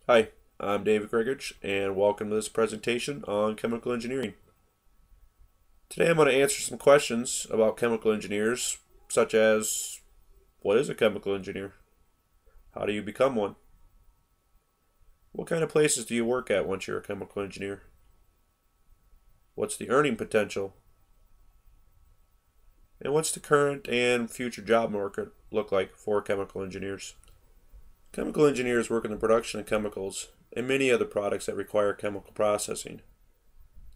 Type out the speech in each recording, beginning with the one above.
Hi, I'm David Grigich, and welcome to this presentation on chemical engineering. Today I'm going to answer some questions about chemical engineers, such as, what is a chemical engineer? How do you become one? What kind of places do you work at once you're a chemical engineer? What's the earning potential? And what's the current and future job market look like for chemical engineers? Chemical engineers work in the production of chemicals and many other products that require chemical processing.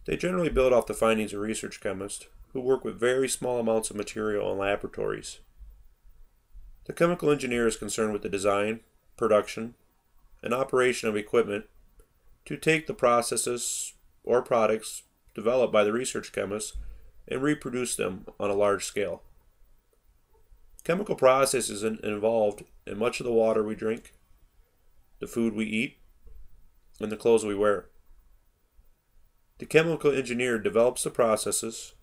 They generally build off the findings of research chemists who work with very small amounts of material in laboratories. The chemical engineer is concerned with the design, production, and operation of equipment to take the processes or products developed by the research chemists and reproduce them on a large scale. Chemical processes involved in much of the water we drink, the food we eat, and the clothes we wear. The chemical engineer develops the processes,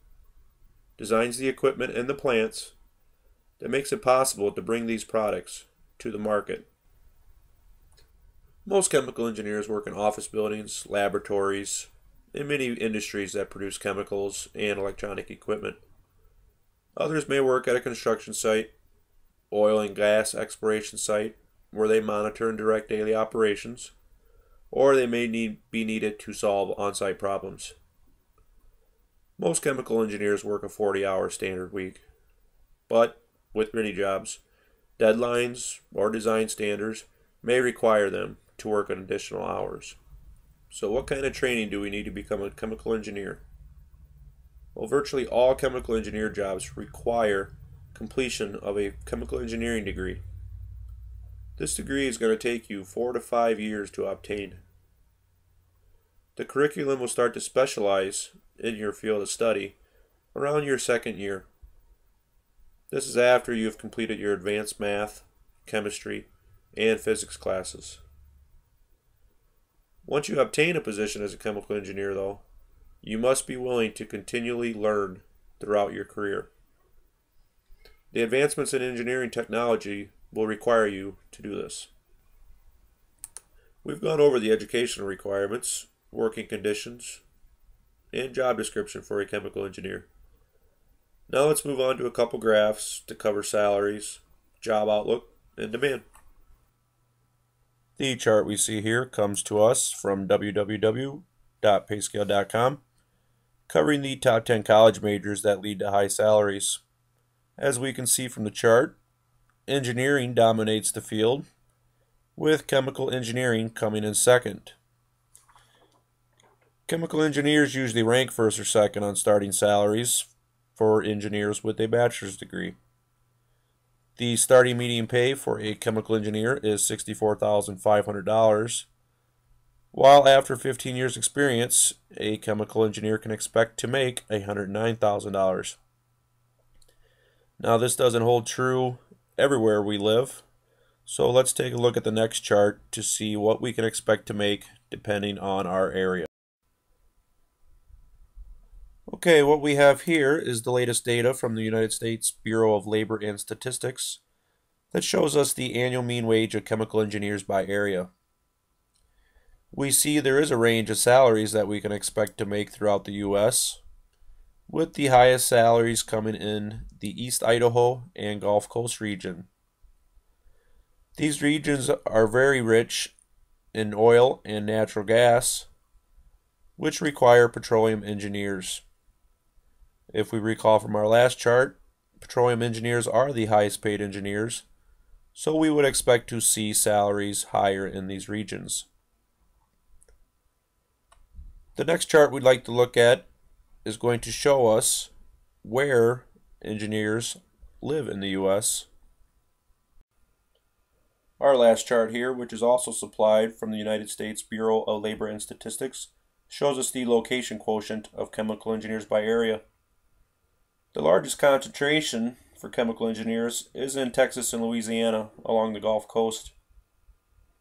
designs the equipment and the plants that makes it possible to bring these products to the market. Most chemical engineers work in office buildings, laboratories, and many industries that produce chemicals and electronic equipment. Others may work at a construction site, oil and gas exploration site, where they monitor and direct daily operations, or they may be needed to solve on-site problems. Most chemical engineers work a 40-hour standard week, but with many jobs, deadlines or design standards may require them to work an additional hours. So what kind of training do we need to become a chemical engineer? Well, virtually all chemical engineer jobs require completion of a chemical engineering degree. This degree is going to take you 4 to 5 years to obtain. The curriculum will start to specialize in your field of study around your second year. This is after you have completed your advanced math, chemistry, and physics classes. Once you obtain a position as a chemical engineer, though, you must be willing to continually learn throughout your career. The advancements in engineering technology will require you to do this. We've gone over the educational requirements, working conditions, and job description for a chemical engineer. Now let's move on to a couple graphs to cover salaries, job outlook, and demand. The chart we see here comes to us from www.payscale.com, covering the top 10 college majors that lead to high salaries. As we can see from the chart, engineering dominates the field, with chemical engineering coming in second. Chemical engineers usually rank first or second on starting salaries for engineers with a bachelor's degree. The starting median pay for a chemical engineer is $64,500, while after 15 years experience, a chemical engineer can expect to make $109,000. Now this doesn't hold true everywhere we live, so let's take a look at the next chart to see what we can expect to make depending on our area. Okay, what we have here is the latest data from the United States Bureau of Labor and Statistics that shows us the annual mean wage of chemical engineers by area. We see there is a range of salaries that we can expect to make throughout the U.S., with the highest salaries coming in the East Idaho and Gulf Coast region. These regions are very rich in oil and natural gas, which require petroleum engineers. If we recall from our last chart, petroleum engineers are the highest paid engineers, so we would expect to see salaries higher in these regions. The next chart we'd like to look at is going to show us where engineers live in the U.S. Our last chart here, which is also supplied from the United States Bureau of Labor and Statistics, shows us the location quotient of chemical engineers by area. The largest concentration for chemical engineers is in Texas and Louisiana along the Gulf Coast.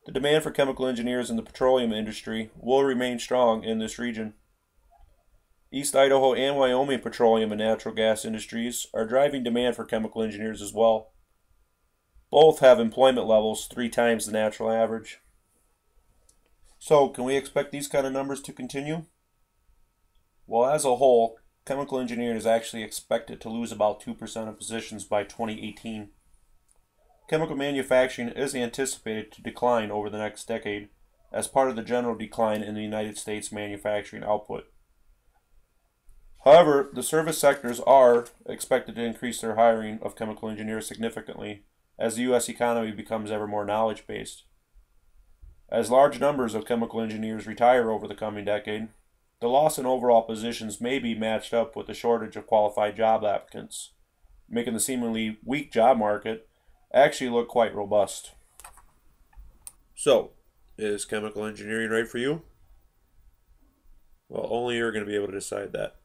The demand for chemical engineers in the petroleum industry will remain strong in this region. East Idaho and Wyoming petroleum and natural gas industries are driving demand for chemical engineers as well. Both have employment levels 3 times the national average. So, can we expect these kind of numbers to continue? Well, as a whole, chemical engineering is actually expected to lose about 2% of positions by 2018. Chemical manufacturing is anticipated to decline over the next decade as part of the general decline in the United States manufacturing output. However, the service sectors are expected to increase their hiring of chemical engineers significantly as the U.S. economy becomes ever more knowledge based. As large numbers of chemical engineers retire over the coming decade, the loss in overall positions may be matched up with the shortage of qualified job applicants, making the seemingly weak job market actually look quite robust. So, is chemical engineering right for you? Well, only you're going to be able to decide that.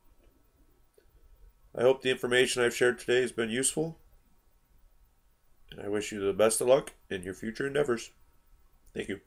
I hope the information I've shared today has been useful, and I wish you the best of luck in your future endeavors. Thank you.